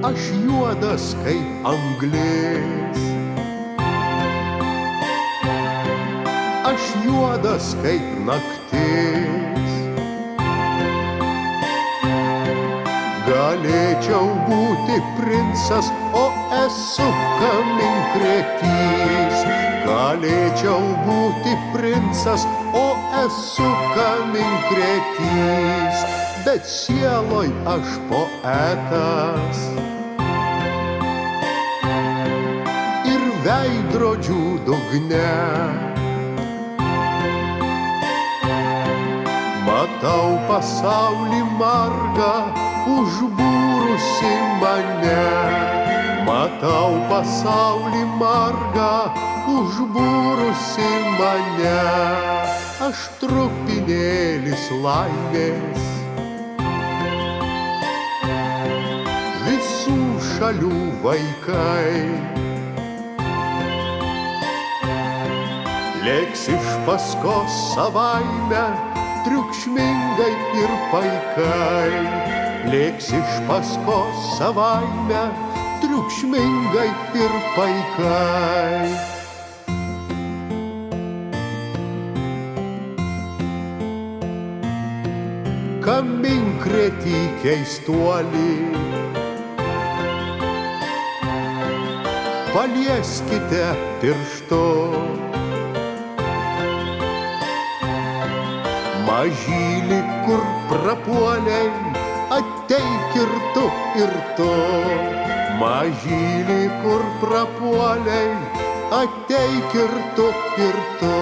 Aš juodas kaip anglis, aš juodas kaip naktis. Galėčiau būti princas, o esu kaminkretys. Galėčiau būti princas, o esu kaminkretys. Bet sieloj aš poetas ir veidrodžių dugne. Matau pasaulį margą, užbūrusi mane. Matau pasaulį margą, užbūrusi mane. Aš trupinėlis laimės, visų šalių vaikai. Lėks iš paskos savaime, triukšmingai ir paikai. Lėks iš paskos savaime, triukšmingai ir paikai. Kaminkrėtį keistuolį, palieskite pirštu. Mažylį, kur prapuoliai, ateik ir tu, ir tu. Mažylį, kur prapuoliai, ateik ir tu, ir tu.